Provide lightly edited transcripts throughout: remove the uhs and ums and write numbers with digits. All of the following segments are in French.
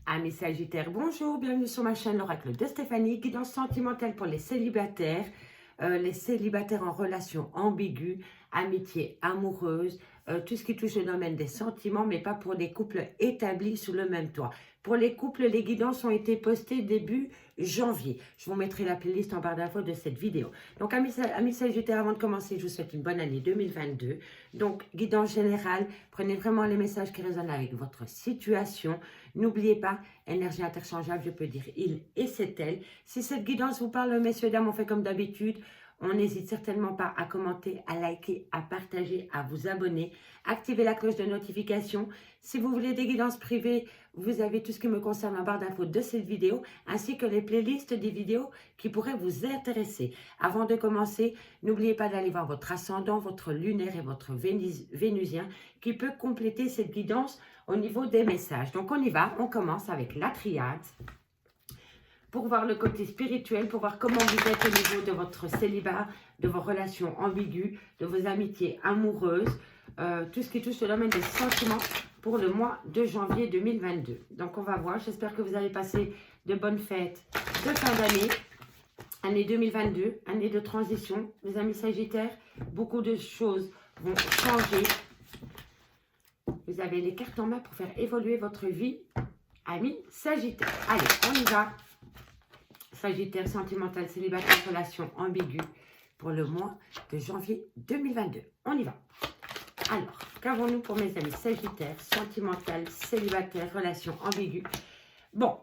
Amis Sagittaires, bonjour, bienvenue sur ma chaîne l'Oracle de Stéphanie, guidance sentimentale pour les célibataires en relation ambiguë, amitié amoureuse, tout ce qui touche le domaine des sentiments, mais pas pour des couples établis sous le même toit. Pour les couples, les guidances ont été postées début janvier. Je vous mettrai la playlist en barre d'infos de cette vidéo. Donc, amis Sagittaires, avant de commencer, je vous souhaite une bonne année 2022. Donc, guidance générale, prenez vraiment les messages qui résonnent avec votre situation. N'oubliez pas, énergie interchangeable, je peux dire il et c'est elle. Si cette guidance vous parle, messieurs, dames, on fait comme d'habitude. On n'hésite certainement pas à commenter, à liker, à partager, à vous abonner. Activez la cloche de notification. Si vous voulez des guidances privées, vous avez tout ce qui me concerne en barre d'infos de cette vidéo, ainsi que les playlists des vidéos qui pourraient vous intéresser. Avant de commencer, n'oubliez pas d'aller voir votre ascendant, votre lunaire et votre vénusien qui peut compléter cette guidance au niveau des messages. Donc on y va, on commence avec la triade. Pour voir le côté spirituel, pour voir comment vous êtes au niveau de votre célibat, de vos relations ambiguës, de vos amitiés amoureuses, tout ce qui touche le domaine des sentiments pour le mois de janvier 2022. Donc on va voir, j'espère que vous avez passé de bonnes fêtes de fin d'année, année 2022, année de transition. Les amis Sagittaires, beaucoup de choses vont changer. Vous avez les cartes en main pour faire évoluer votre vie, amis Sagittaires. Allez, on y va. Sagittaire, sentimental, célibataire, relation ambiguë pour le mois de janvier 2022. On y va. Alors, qu'avons-nous pour mes amis Sagittaire, sentimental, célibataire, relation ambiguë? Bon,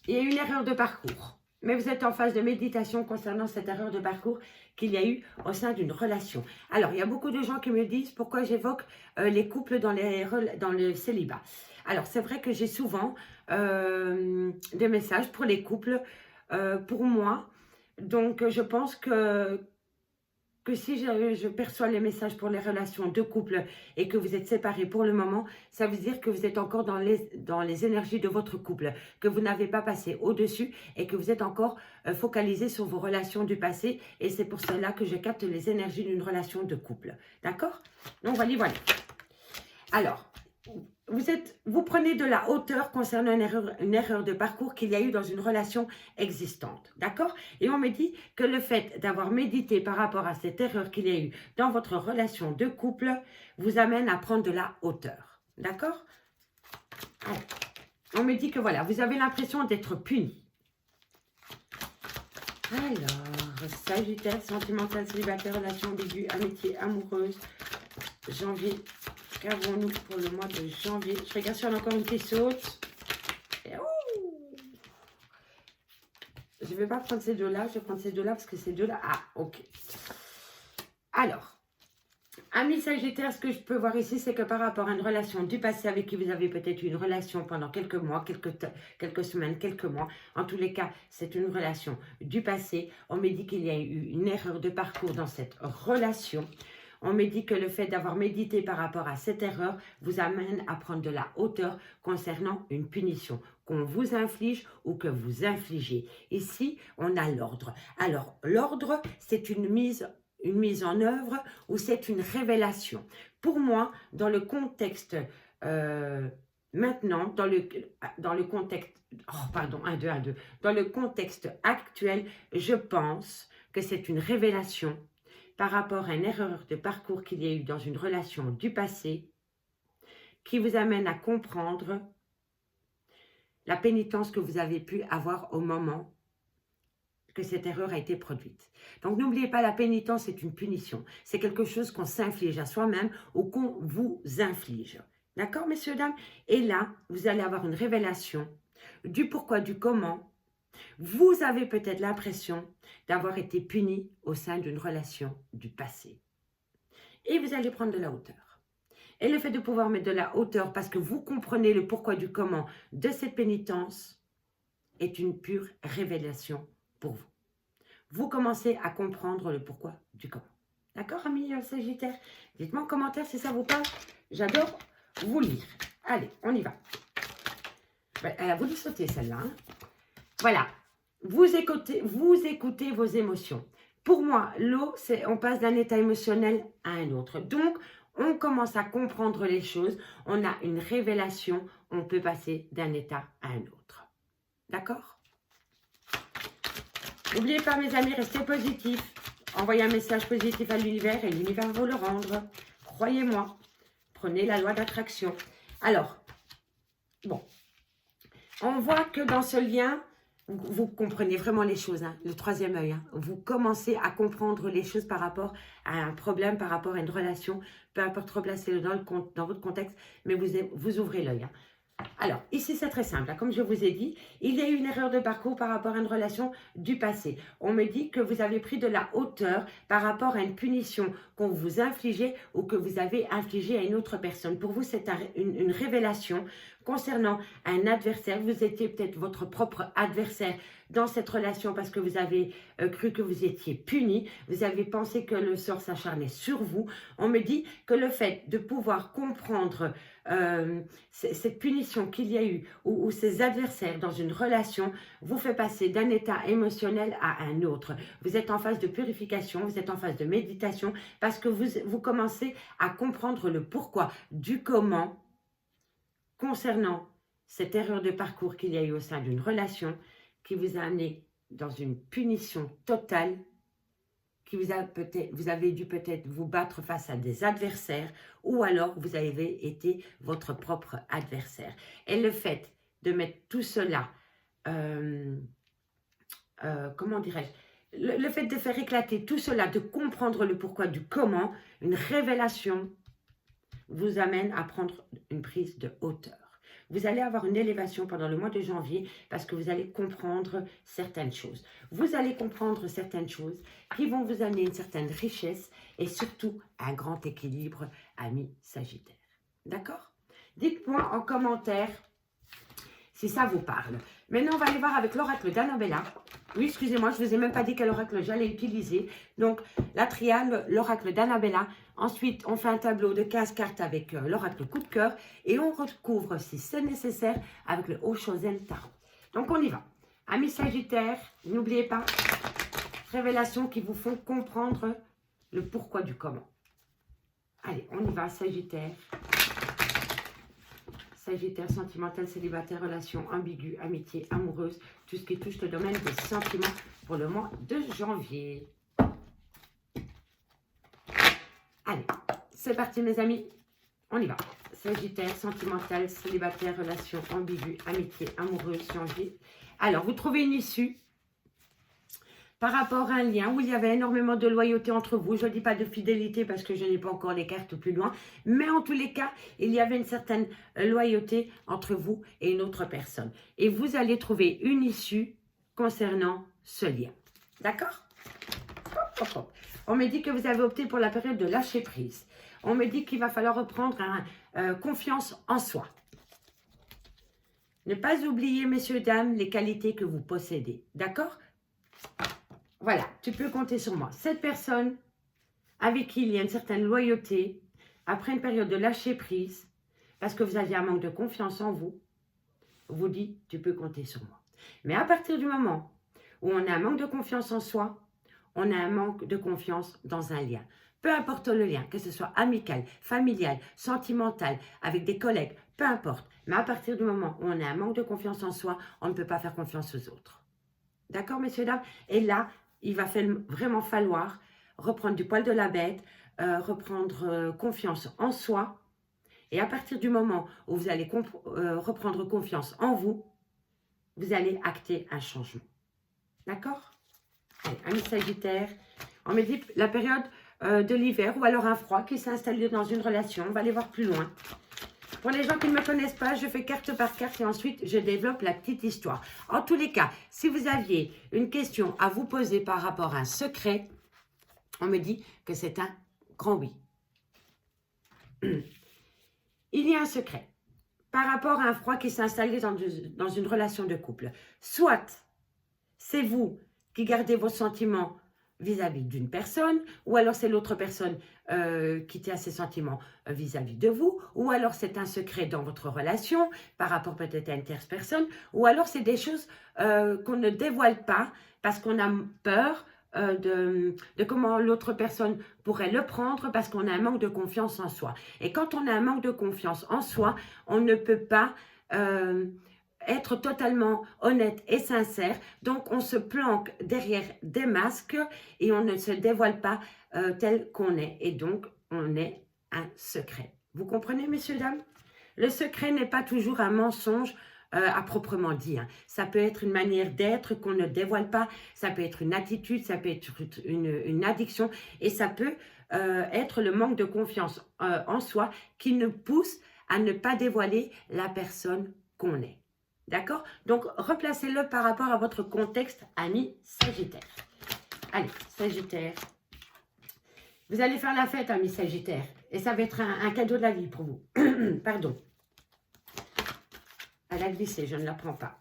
il y a une erreur de parcours. Mais vous êtes en phase de méditation concernant cette erreur de parcours qu'il y a eu au sein d'une relation. Alors, il y a beaucoup de gens qui me disent pourquoi j'évoque les couples dans le célibat. Alors, c'est vrai que j'ai souvent des messages pour les couples, pour moi. Donc, je pense que si je perçois les messages pour les relations de couple et que vous êtes séparés pour le moment, ça veut dire que vous êtes encore dans les énergies de votre couple, que vous n'avez pas passé au-dessus et que vous êtes encore focalisé sur vos relations du passé. Et c'est pour cela que je capte les énergies d'une relation de couple. D'accord? Donc, voilà. Alors, vous prenez de la hauteur concernant une erreur de parcours qu'il y a eu dans une relation existante, d'accord? Et on me dit que le fait d'avoir médité par rapport à cette erreur qu'il y a eu dans votre relation de couple vous amène à prendre de la hauteur, d'accord? On me dit que voilà, vous avez l'impression d'être puni. Alors, Sagittaire, sentimental, célibataire, relation ambiguë, amitié amoureuse, janvier. Qu'avons-nous pour le mois de janvier? Je regarde si on a encore une qui saute. Je ne vais pas prendre ces deux-là. Je vais prendre ces deux-là parce que ces deux-là... Ah, ok. Alors, amis Sagittaires, ce que je peux voir ici, c'est que par rapport à une relation du passé avec qui vous avez peut-être eu une relation pendant quelques mois, quelques semaines, quelques mois. En tous les cas, c'est une relation du passé. On me dit qu'il y a eu une erreur de parcours dans cette relation. On me dit que le fait d'avoir médité par rapport à cette erreur vous amène à prendre de la hauteur concernant une punition qu'on vous inflige ou que vous infligez. Ici, on a l'ordre. Alors, l'ordre, c'est une mise en œuvre ou c'est une révélation. Pour moi, dans le contexte maintenant, dans le contexte, dans le contexte actuel, je pense que c'est une révélation par rapport à une erreur de parcours qu'il y a eu dans une relation du passé qui vous amène à comprendre la pénitence que vous avez pu avoir au moment que cette erreur a été produite. Donc n'oubliez pas, la pénitence est une punition. C'est quelque chose qu'on s'inflige à soi-même ou qu'on vous inflige. D'accord, messieurs, dames? Et là, vous allez avoir une révélation du pourquoi, du comment. Vous avez peut-être l'impression d'avoir été puni au sein d'une relation du passé. Et vous allez prendre de la hauteur. Et le fait de pouvoir mettre de la hauteur parce que vous comprenez le pourquoi du comment de cette pénitence est une pure révélation pour vous. Vous commencez à comprendre le pourquoi du comment. D'accord, amis Sagittaires? Dites-moi en commentaire si ça vous parle. J'adore vous lire. Allez, on y va. Elle a voulu sauter celle-là. Hein. Voilà. Vous écoutez vos émotions. Pour moi, l'eau, on passe d'un état émotionnel à un autre. Donc, On commence à comprendre les choses, on a une révélation, on peut passer d'un état à un autre. D'accord? N'oubliez pas mes amis, restez positifs. Envoyez un message positif à l'univers et l'univers va vous le rendre. Croyez-moi, prenez la loi d'attraction. Alors, bon, on voit que dans ce lien, vous comprenez vraiment les choses, hein, le troisième œil. Hein, vous commencez à comprendre les choses par rapport à un problème, par rapport à une relation, peu importe replacez-le dans votre contexte, mais vous ouvrez l'œil. Hein. Alors, ici, c'est très simple. Comme je vous ai dit, il y a eu une erreur de parcours par rapport à une relation du passé. On me dit que vous avez pris de la hauteur par rapport à une punition qu'on vous infligeait ou que vous avez infligée à une autre personne. Pour vous, c'est une révélation concernant un adversaire. Vous étiez peut-être votre propre adversaire dans cette relation parce que vous avez cru que vous étiez puni. Vous avez pensé que le sort s'acharnait sur vous. On me dit que le fait de pouvoir comprendre cette punition qu'il y a eu ou ces adversaires dans une relation vous fait passer d'un état émotionnel à un autre. Vous êtes en phase de purification, vous êtes en phase de méditation parce que vous commencez à comprendre le pourquoi du comment concernant cette erreur de parcours qu'il y a eu au sein d'une relation qui vous a amené dans une punition totale, vous avez dû peut-être vous battre face à des adversaires ou alors vous avez été votre propre adversaire. Et le fait de mettre tout cela, comment dirais-je, le fait de faire éclater tout cela, de comprendre le pourquoi du comment, une révélation vous amène à prendre une prise de hauteur. Vous allez avoir une élévation pendant le mois de janvier parce que vous allez comprendre certaines choses. Vous allez comprendre certaines choses qui vont vous amener une certaine richesse et surtout un grand équilibre, amis Sagittaires. D'accord? Dites-moi en commentaire si ça vous parle. Maintenant, on va aller voir avec l'oracle d'Annabella. Oui, excusez-moi, je ne vous ai même pas dit quel oracle j'allais utiliser. Donc, la triade, l'oracle d'Annabella. Ensuite, on fait un tableau de 15 cartes avec l'oracle coup de cœur. Et on recouvre, si c'est nécessaire, avec le Oshozen Tarot. Donc, on y va. Amis Sagittaires, n'oubliez pas, révélations qui vous font comprendre le pourquoi du comment. Allez, on y va, Sagittaire. Sagittaire, sentimental, célibataire, relation ambiguë, amitié, amoureuse, tout ce qui touche le domaine des sentiments pour le mois de janvier. Allez, c'est parti mes amis, on y va. Sagittaire, sentimental, célibataire, relation ambiguë, amitié, amoureuse, janvier. Alors, vous trouvez une issue par rapport à un lien où il y avait énormément de loyauté entre vous. Je ne dis pas de fidélité parce que je n'ai pas encore les cartes plus loin. Mais en tous les cas, il y avait une certaine loyauté entre vous et une autre personne. Et vous allez trouver une issue concernant ce lien. D'accord? On me dit que vous avez opté pour la période de lâcher prise. On me dit qu'il va falloir reprendre confiance en soi. Ne pas oublier, messieurs, dames, les qualités que vous possédez. D'accord? Voilà, tu peux compter sur moi. Cette personne avec qui il y a une certaine loyauté, après une période de lâcher prise, parce que vous aviez un manque de confiance en vous, vous dit, tu peux compter sur moi. Mais à partir du moment où on a un manque de confiance en soi, on a un manque de confiance dans un lien. Peu importe le lien, que ce soit amical, familial, sentimental, avec des collègues, peu importe. Mais à partir du moment où on a un manque de confiance en soi, on ne peut pas faire confiance aux autres. D'accord, messieurs, dames? Et là, il va vraiment falloir reprendre du poil de la bête, reprendre confiance en soi. Et à partir du moment où vous allez reprendre confiance en vous, vous allez acter un changement. D'accord? Allez, amis Sagittaires, on me dit la période de l'hiver ou alors un froid qui s'est installé dans une relation. On va aller voir plus loin. Pour les gens qui ne me connaissent pas, je fais carte par carte et ensuite je développe la petite histoire. En tous les cas, si vous aviez une question à vous poser par rapport à un secret, on me dit que c'est un grand oui. Il y a un secret par rapport à un froid qui s'est installé dans une relation de couple. Soit c'est vous qui gardez vos sentiments vis-à-vis d'une personne, ou alors c'est l'autre personne qui tient ses sentiments vis-à-vis de vous, ou alors c'est un secret dans votre relation par rapport peut-être à une tierce personne, ou alors c'est des choses qu'on ne dévoile pas parce qu'on a peur de comment l'autre personne pourrait le prendre parce qu'on a un manque de confiance en soi. Et quand on a un manque de confiance en soi, on ne peut pas être totalement honnête et sincère. Donc, on se planque derrière des masques et on ne se dévoile pas tel qu'on est. Et donc, on est un secret. Vous comprenez, messieurs, dames? Le secret n'est pas toujours un mensonge à proprement dit. Hein. Ça peut être une manière d'être qu'on ne dévoile pas, ça peut être une attitude, ça peut être une addiction et ça peut être le manque de confiance en soi qui nous pousse à ne pas dévoiler la personne qu'on est. D'accord? Donc, replacez-le par rapport à votre contexte, ami Sagittaire. Allez, Sagittaire. Vous allez faire la fête, ami Sagittaire. Et ça va être un cadeau de la vie pour vous. Pardon. Elle a glissé, je ne la prends pas.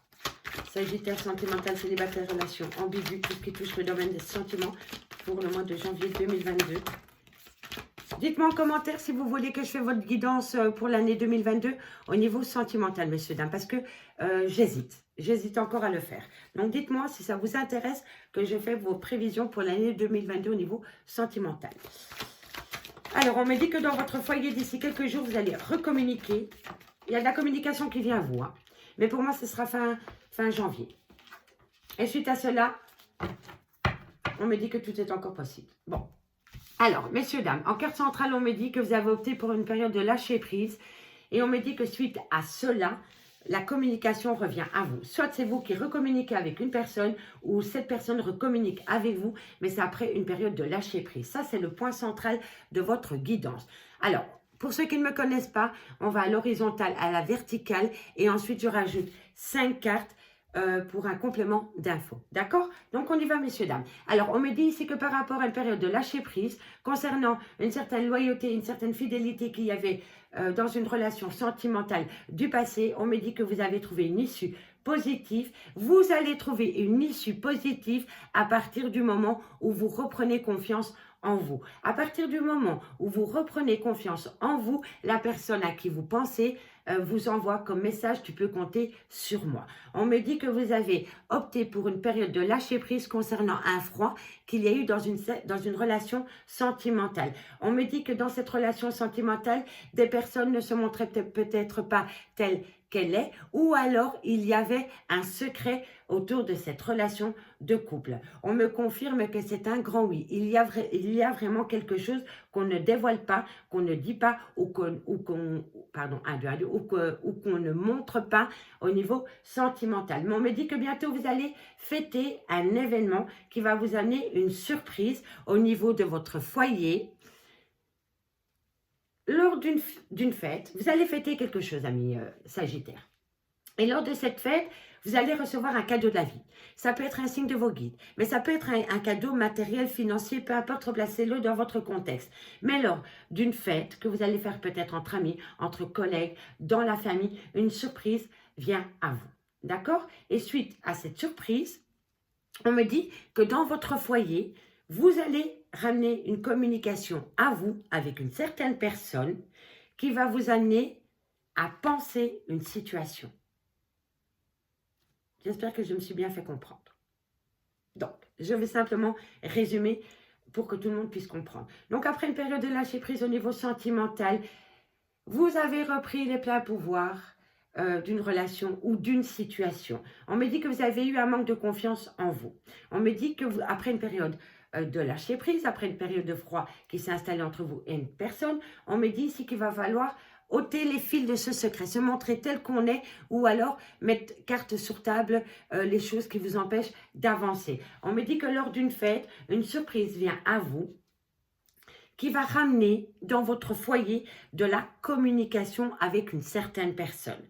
Sagittaire, sentimental, célibataire, relation ambiguë, tout ce qui touche le domaine des sentiments pour le mois de janvier 2022. Dites-moi en commentaire si vous voulez que je fasse votre guidance pour l'année 2022 au niveau sentimental, messieurs, dames, parce que j'hésite. J'hésite encore à le faire. Donc, dites-moi si ça vous intéresse que je fasse vos prévisions pour l'année 2022 au niveau sentimental. Alors, on me dit que dans votre foyer, d'ici quelques jours, vous allez recommuniquer. Il y a de la communication qui vient à vous. Hein. Mais pour moi, ce sera fin janvier. Et suite à cela, on me dit que tout est encore possible. Bon. Alors, messieurs, dames, en carte centrale, on me dit que vous avez opté pour une période de lâcher prise. Et on me dit que suite à cela, la communication revient à vous. Soit c'est vous qui recommuniquez avec une personne ou cette personne recommunique avec vous, mais c'est après une période de lâcher prise. Ça, c'est le point central de votre guidance. Alors, pour ceux qui ne me connaissent pas, on va à l'horizontale, à la verticale et ensuite je rajoute 5 cartes pour un complément d'infos. D'accord? Donc, on y va, messieurs, dames. Alors, on me dit ici que par rapport à une période de lâcher prise, concernant une certaine loyauté, une certaine fidélité qu'il y avait dans une relation sentimentale du passé, on me dit que vous avez trouvé une issue positive. Vous allez trouver une issue positive à partir du moment où vous reprenez confiance en vous. À partir du moment où vous reprenez confiance en vous, la personne à qui vous pensez vous envoie comme message: tu peux compter sur moi. On me dit que vous avez opté pour une période de lâcher prise concernant un froid qu'il y a eu dans une relation sentimentale. On me dit que dans cette relation sentimentale, des personnes ne se montraient peut-être pas telles qu'elle est, ou alors il y avait un secret autour de cette relation de couple. On me confirme que c'est un grand oui. Il y a vraiment quelque chose qu'on ne dévoile pas, qu'on ne dit pas, ou qu'on ne montre pas au niveau sentimental. Mais on me dit que bientôt vous allez fêter un événement qui va vous amener une surprise au niveau de votre foyer. Lors d'une fête, vous allez fêter quelque chose, amis Sagittaire. Et lors de cette fête, vous allez recevoir un cadeau de la vie. Ça peut être un signe de vos guides, mais ça peut être un cadeau matériel, financier, peu importe, replacez-le dans votre contexte. Mais lors d'une fête que vous allez faire peut-être entre amis, entre collègues, dans la famille, une surprise vient à vous. D'accord? Et suite à cette surprise, on me dit que dans votre foyer, vous allez ramener une communication à vous avec une certaine personne qui va vous amener à penser une situation. J'espère que je me suis bien fait comprendre. Donc, je vais simplement résumer pour que tout le monde puisse comprendre. Donc, après une période de lâcher prise au niveau sentimental, vous avez repris les pleins pouvoirs d'une relation ou d'une situation. On me dit que vous avez eu un manque de confiance en vous. On me dit que après une période de lâcher prise, après une période de froid qui s'est installée entre vous et une personne, on me dit ici qu'il va falloir ôter les fils de ce secret, se montrer tel qu'on est ou alors mettre carte sur table les choses qui vous empêchent d'avancer. On me dit que lors d'une fête, une surprise vient à vous qui va ramener dans votre foyer de la communication avec une certaine personne.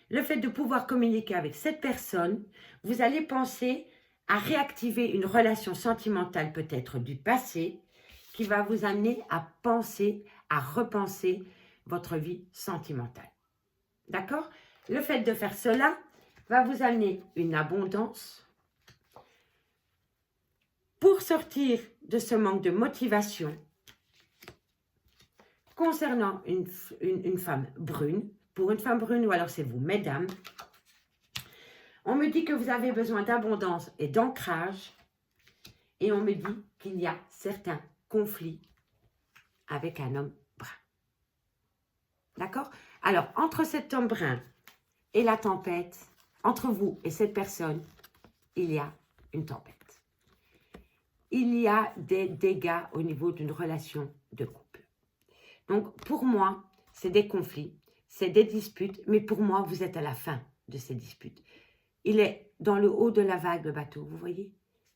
Le fait de pouvoir communiquer avec cette personne, vous allez penser à réactiver une relation sentimentale peut-être du passé qui va vous amener à penser, à repenser votre vie sentimentale. D'accord? Le fait de faire cela va vous amener une abondance. Pour sortir de ce manque de motivation, concernant une femme brune, pour une femme brune ou alors c'est vous, mesdames, on me dit que vous avez besoin d'abondance et d'ancrage Et on me dit qu'il y a certains conflits avec un homme brun. D'accord? Alors, entre cet homme brun et la tempête, entre vous et cette personne, il y a une tempête. Il y a des dégâts au niveau d'une relation de couple. Donc, pour moi, c'est des conflits, c'est des disputes, mais pour moi, vous êtes à la fin de ces disputes. Il est dans le haut de la vague, le bateau, vous voyez?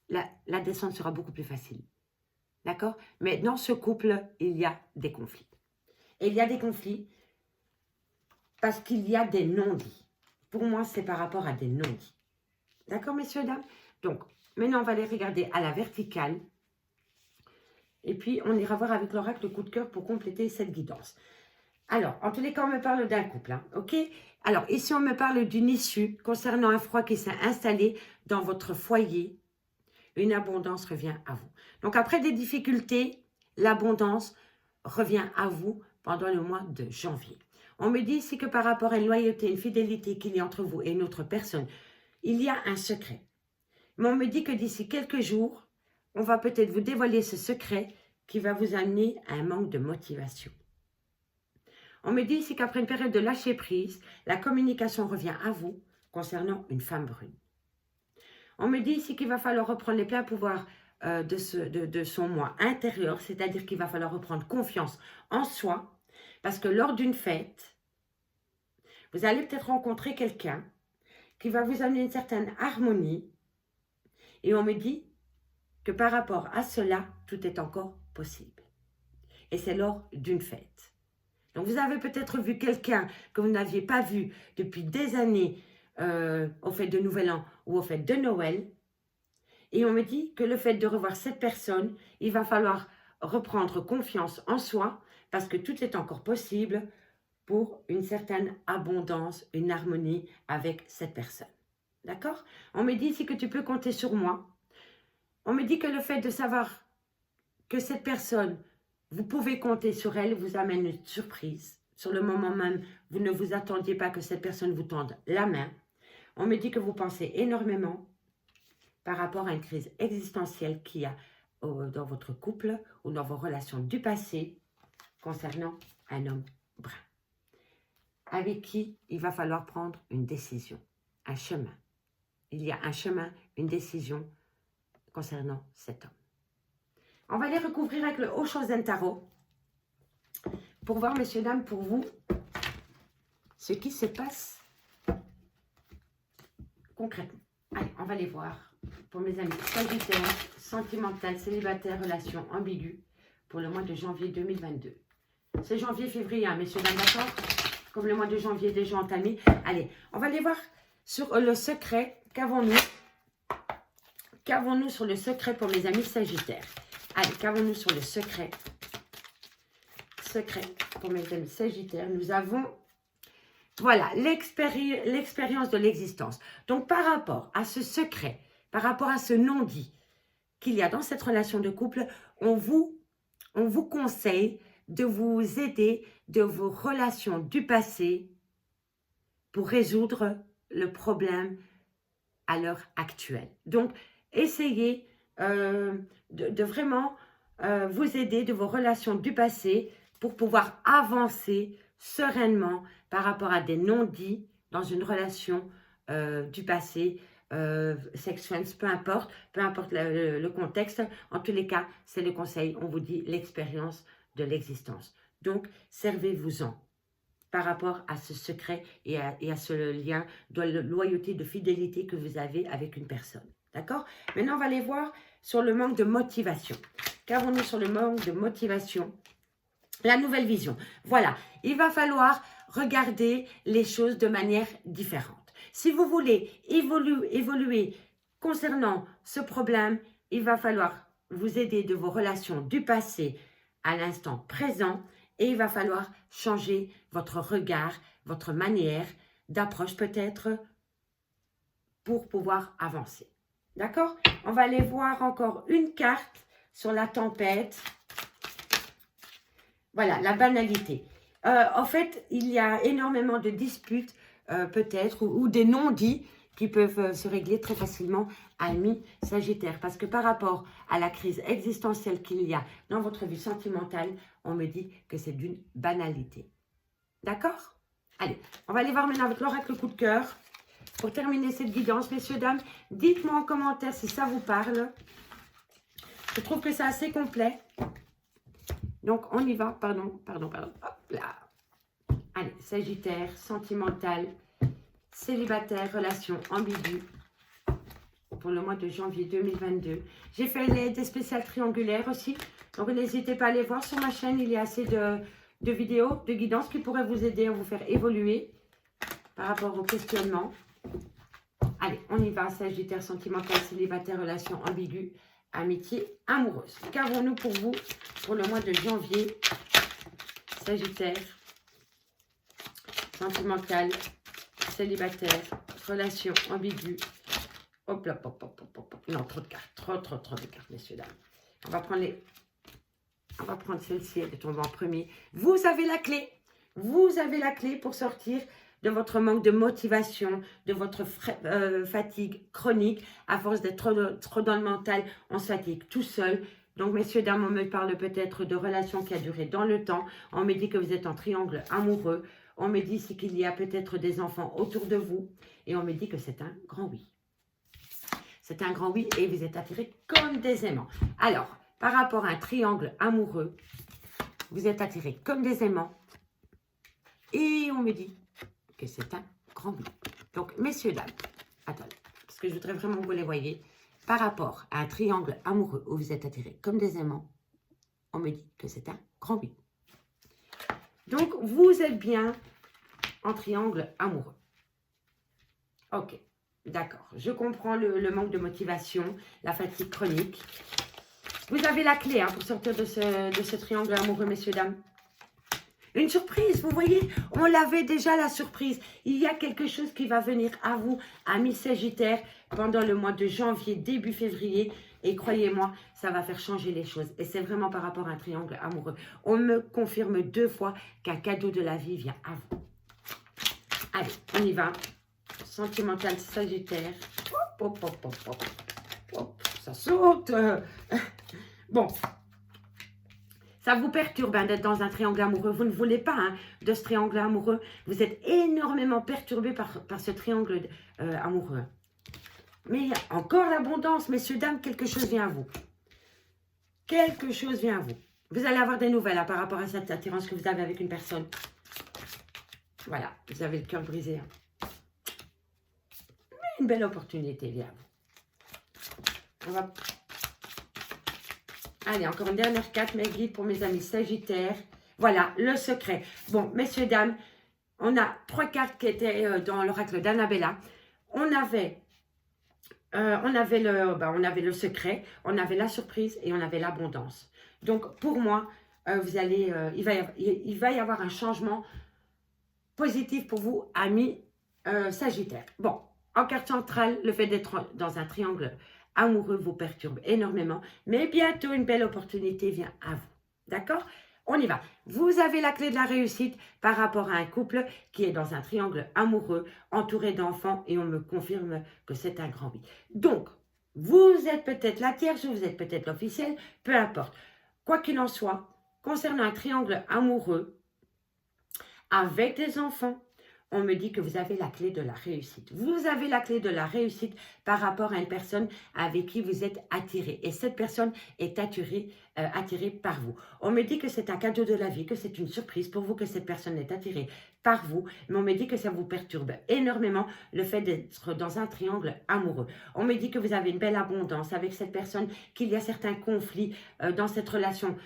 La descente sera beaucoup plus facile. D'accord? Mais dans ce couple, il y a des conflits. Et il y a des conflits parce qu'il y a des non-dits. Pour moi, c'est par rapport à des non-dits. D'accord, messieurs, dames? Donc, maintenant, on va les regarder à la verticale. Et puis, on ira voir avec l'oracle le coup de cœur pour compléter cette guidance. Alors, en tous les cas, on me parle d'un couple, hein, ok? Alors, ici, on me parle d'une issue concernant un froid qui s'est installé dans votre foyer. Une abondance revient à vous. Donc, après des difficultés, l'abondance revient à vous pendant le mois de janvier. On me dit ici que par rapport à une loyauté, une fidélité qu'il y a entre vous et une autre personne, il y a un secret. Mais on me dit que d'ici quelques jours, on va peut-être vous dévoiler ce secret qui va vous amener à un manque de motivation. On me dit ici qu'après une période de lâcher prise, la communication revient à vous concernant une femme brune. On me dit ici qu'il va falloir reprendre les pleins pouvoirs de son moi intérieur, c'est-à-dire qu'il va falloir reprendre confiance en soi, parce que lors d'une fête, vous allez peut-être rencontrer quelqu'un qui va vous amener une certaine harmonie, et on me dit que par rapport à cela, tout est encore possible. Et c'est lors d'une fête. Donc vous avez peut-être vu quelqu'un que vous n'aviez pas vu depuis des années au fête de Nouvel An ou au fête de Noël. Et on me dit que le fait de revoir cette personne, il va falloir reprendre confiance en soi parce que tout est encore possible pour une certaine abondance, une harmonie avec cette personne. D'accord? On me dit ici que tu peux compter sur moi. On me dit que le fait de savoir que cette personne, vous pouvez compter sur elle, vous amène une surprise. Sur le moment même, vous ne vous attendiez pas que cette personne vous tende la main. On me dit que vous pensez énormément par rapport à une crise existentielle qu'il y a dans votre couple ou dans vos relations du passé concernant un homme brun, avec qui il va falloir prendre une décision, un chemin. Il y a un chemin, une décision concernant cet homme. On va les recouvrir avec le Oshozen Tarot pour voir, messieurs, dames, pour vous, ce qui se passe concrètement. Allez, on va les voir. Pour mes amis sagittaires, sentimental, célibataire, relation ambiguë pour le mois de janvier 2022. C'est janvier-février, hein, messieurs, dames, d'accord? Comme le mois de janvier est déjà entamé. Allez, on va les voir sur le secret. Qu'avons-nous? Qu'avons-nous sur le secret pour mes amis sagittaires? Allez, qu'avons-nous sur le secret? Secret pour mes amis sagittaires. Nous avons, voilà, l'expérience de l'existence. Donc, par rapport à ce secret, par rapport à ce non-dit qu'il y a dans cette relation de couple, on vous conseille de vous aider de vos relations du passé pour résoudre le problème à l'heure actuelle. Donc, essayez de vraiment vous aider de vos relations du passé pour pouvoir avancer sereinement par rapport à des non-dits dans une relation du passé, sex friends, peu importe le contexte. En tous les cas, c'est le conseil, on vous dit l'expérience de l'existence. Donc, servez-vous-en par rapport à ce secret et à ce lien de loyauté, de fidélité que vous avez avec une personne. D'accord? Maintenant, on va aller voir sur le manque de motivation. Qu'avons-nous sur le manque de motivation? La nouvelle vision. Voilà, il va falloir regarder les choses de manière différente. Si vous voulez évoluer concernant ce problème, il va falloir vous aider de vos relations du passé à l'instant présent et il va falloir changer votre regard, votre manière d'approche peut-être pour pouvoir avancer. D'accord? On va aller voir encore une carte sur la tempête. Voilà, la banalité. En fait, il y a énormément de disputes, peut-être, ou des non-dits qui peuvent se régler très facilement, amis Sagittaire. Parce que par rapport à la crise existentielle qu'il y a dans votre vie sentimentale, on me dit que c'est d'une banalité. D'accord? Allez, on va aller voir maintenant avec l'oracle coup de cœur. Pour terminer cette guidance, messieurs, dames, dites-moi en commentaire si ça vous parle. Je trouve que c'est assez complet. Donc, on y va. Pardon. Hop là. Allez, Sagittaire, sentimental, célibataire, relation ambiguë pour le mois de janvier 2022. J'ai fait des spéciales triangulaires aussi. Donc, n'hésitez pas à aller voir sur ma chaîne. Il y a assez de vidéos, de guidances qui pourraient vous aider à vous faire évoluer par rapport au questionnement. Allez, on y va. Sagittaire, sentimental, célibataire, relation ambiguë, amitié amoureuse. Qu'avons-nous pour vous pour le mois de janvier? Sagittaire, sentimental, célibataire, relation ambiguë. Hop là, hop, hop, hop, hop. Non, trop de cartes. Trop de cartes, messieurs, dames. On va prendre celle-ci, elle tombe en premier. Vous avez la clé. Vous avez la clé pour sortir de votre manque de motivation, de votre fatigue chronique. À force d'être trop dans le mental, on se fatigue tout seul. Donc, messieurs, dames, on me parle peut-être de relations qui a duré dans le temps. On me dit que vous êtes en triangle amoureux. On me dit ici qu'il y a peut-être des enfants autour de vous. Et on me dit que c'est un grand oui. C'est un grand oui et vous êtes attirés comme des aimants. Alors, par rapport à un triangle amoureux, vous êtes attirés comme des aimants. Et on me dit que c'est un grand oui. Donc, messieurs, dames, attendez, parce que je voudrais vraiment que vous les voyez. Par rapport à un triangle amoureux où vous êtes attirés comme des aimants, on me dit que c'est un grand oui. Donc, vous êtes bien en triangle amoureux. Ok, d'accord. Je comprends le manque de motivation, la fatigue chronique. Vous avez la clé pour sortir de ce triangle amoureux, messieurs, dames. Une surprise, vous voyez, on l'avait déjà la surprise. Il y a quelque chose qui va venir à vous, amis Sagittaires, pendant le mois de janvier, début février. Et croyez-moi, ça va faire changer les choses. Et c'est vraiment par rapport à un triangle amoureux. On me confirme 2 fois qu'un cadeau de la vie vient à vous. Allez, on y va. Sentimental Sagittaire. Hop, hop, hop, hop, hop. Ça saute. Bon. Ça vous perturbe d'être dans un triangle amoureux. Vous ne voulez pas de ce triangle amoureux. Vous êtes énormément perturbé par ce triangle amoureux. Mais il y a encore l'abondance, messieurs, dames, quelque chose vient à vous. Quelque chose vient à vous. Vous allez avoir des nouvelles par rapport à cette attirance que vous avez avec une personne. Voilà, vous avez le cœur brisé. Mais une belle opportunité vient à vous. On va... Allez, encore une dernière carte, mes guides pour mes amis Sagittaires. Voilà, le secret. Bon, messieurs, dames, on a 3 cartes qui étaient dans l'oracle d'Annabella. On avait le secret, on avait la surprise et on avait l'abondance. Donc, pour moi, il va y avoir un changement positif pour vous, amis Sagittaires. Bon, en carte centrale, le fait d'être dans un triangle amoureux vous perturbe énormément, mais bientôt une belle opportunité vient à vous. D'accord? On y va. Vous avez la clé de la réussite par rapport à un couple qui est dans un triangle amoureux, entouré d'enfants, et on me confirme que c'est un grand oui. Donc, vous êtes peut-être la tierce, vous êtes peut-être l'officiel, peu importe. Quoi qu'il en soit, concernant un triangle amoureux, avec des enfants, on me dit que vous avez la clé de la réussite. Vous avez la clé de la réussite par rapport à une personne avec qui vous êtes attiré. Et cette personne est attirée par vous. On me dit que c'est un cadeau de la vie, que c'est une surprise pour vous, que cette personne est attirée par vous. Mais on me dit que ça vous perturbe énormément le fait d'être dans un triangle amoureux. On me dit que vous avez une belle abondance avec cette personne, qu'il y a certains conflits dans cette relation.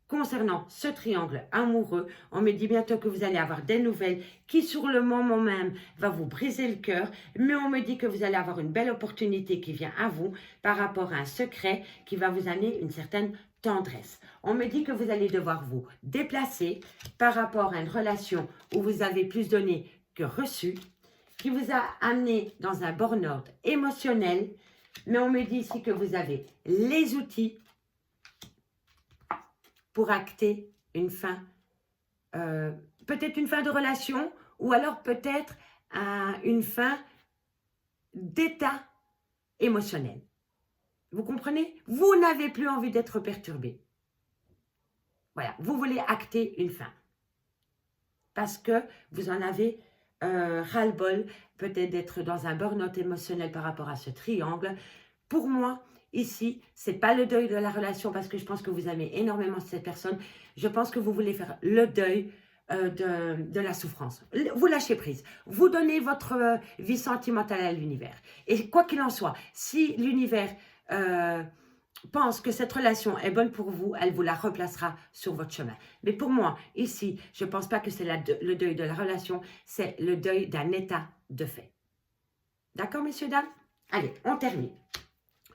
Concernant ce triangle amoureux, on me dit bientôt que vous allez avoir des nouvelles qui sur le moment même va vous briser le cœur, mais on me dit que vous allez avoir une belle opportunité qui vient à vous par rapport à un secret qui va vous amener une certaine tendresse. On me dit que vous allez devoir vous déplacer par rapport à une relation où vous avez plus donné que reçu, qui vous a amené dans un burn-out émotionnel, mais on me dit ici que vous avez les outils pour acter une fin, peut-être une fin de relation, ou alors peut-être une fin d'état émotionnel. Vous comprenez? Vous n'avez plus envie d'être perturbé. Voilà, vous voulez acter une fin. Parce que vous en avez ras-le-bol, peut-être d'être dans un burn-out émotionnel par rapport à ce triangle. Pour moi, ici, ce n'est pas le deuil de la relation parce que je pense que vous aimez énormément cette personne. Je pense que vous voulez faire le deuil de la souffrance. Vous lâchez prise. Vous donnez votre vie sentimentale à l'univers. Et quoi qu'il en soit, si l'univers pense que cette relation est bonne pour vous, elle vous la replacera sur votre chemin. Mais pour moi, ici, je ne pense pas que c'est le deuil de la relation, c'est le deuil d'un état de fait. D'accord, messieurs, dames? Allez, on termine.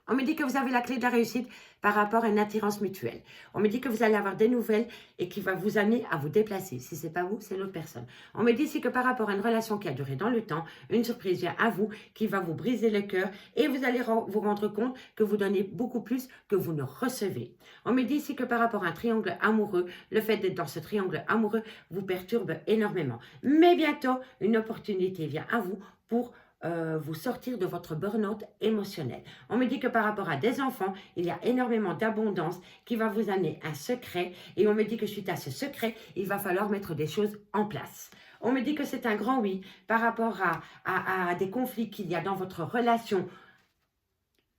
On me dit que vous avez la clé de la réussite par rapport à une attirance mutuelle. On me dit que vous allez avoir des nouvelles et qui va vous amener à vous déplacer. Si ce n'est pas vous, c'est l'autre personne. On me dit ici que par rapport à une relation qui a duré dans le temps, une surprise vient à vous qui va vous briser le cœur et vous allez vous rendre compte que vous donnez beaucoup plus que vous ne recevez. On me dit ici que par rapport à un triangle amoureux, le fait d'être dans ce triangle amoureux vous perturbe énormément. Mais bientôt, une opportunité vient à vous pour vous sortir de votre burn-out émotionnel. On me dit que par rapport à des enfants, il y a énormément d'abondance qui va vous amener un secret et on me dit que suite à ce secret, il va falloir mettre des choses en place. On me dit que c'est un grand oui par rapport à des conflits qu'il y a dans votre relation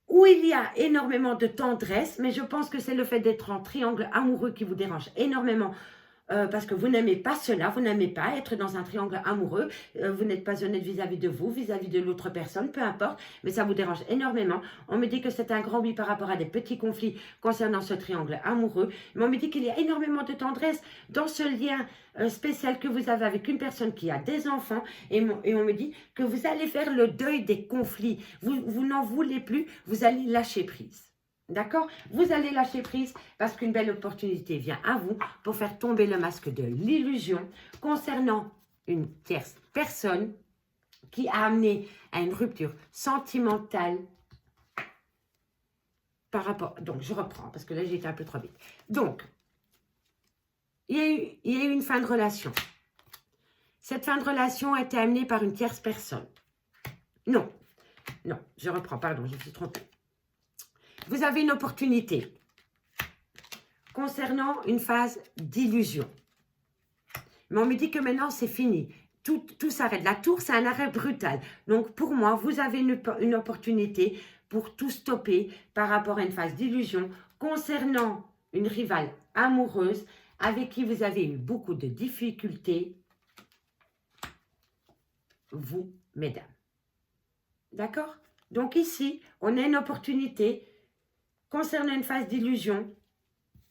où il y a énormément de tendresse, mais je pense que c'est le fait d'être en triangle amoureux qui vous dérange énormément. Parce que vous n'aimez pas cela, vous n'aimez pas être dans un triangle amoureux, vous n'êtes pas honnête vis-à-vis de vous, vis-à-vis de l'autre personne, peu importe, mais ça vous dérange énormément. On me dit que c'est un grand oui par rapport à des petits conflits concernant ce triangle amoureux, mais on me dit qu'il y a énormément de tendresse dans ce lien spécial que vous avez avec une personne qui a des enfants, et on me dit que vous allez faire le deuil des conflits, vous n'en voulez plus, vous allez lâcher prise. D'accord? Vous allez lâcher prise parce qu'une belle opportunité vient à vous pour faire tomber le masque de l'illusion concernant une tierce personne qui a amené à une rupture sentimentale par rapport... Donc, je reprends parce que là, j'ai été un peu trop vite. Donc, il y a eu une fin de relation. Cette fin de relation a été amenée par une tierce personne. Non, je reprends, pardon, je me suis trompée. Vous avez une opportunité concernant une phase d'illusion. Mais on me dit que maintenant, c'est fini. Tout s'arrête. La tour, c'est un arrêt brutal. Donc, pour moi, vous avez une opportunité pour tout stopper par rapport à une phase d'illusion concernant une rivale amoureuse avec qui vous avez eu beaucoup de difficultés, vous, mesdames. D'accord? Donc, ici, on a une opportunité concernant une phase d'illusion,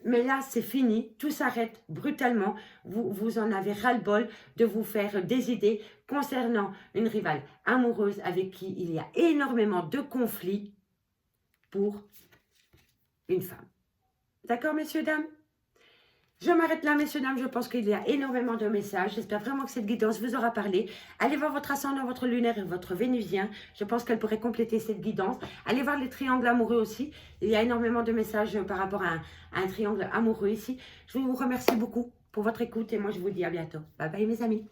mais là, c'est fini, tout s'arrête brutalement. Vous en avez ras-le-bol de vous faire des idées concernant une rivale amoureuse avec qui il y a énormément de conflits pour une femme. D'accord, messieurs, dames? Je m'arrête là, messieurs, dames. Je pense qu'il y a énormément de messages. J'espère vraiment que cette guidance vous aura parlé. Allez voir votre ascendant, votre lunaire et votre vénusien. Je pense qu'elle pourrait compléter cette guidance. Allez voir les triangles amoureux aussi. Il y a énormément de messages par rapport à un triangle amoureux ici. Je vous remercie beaucoup pour votre écoute et moi, je vous dis à bientôt. Bye bye, mes amis.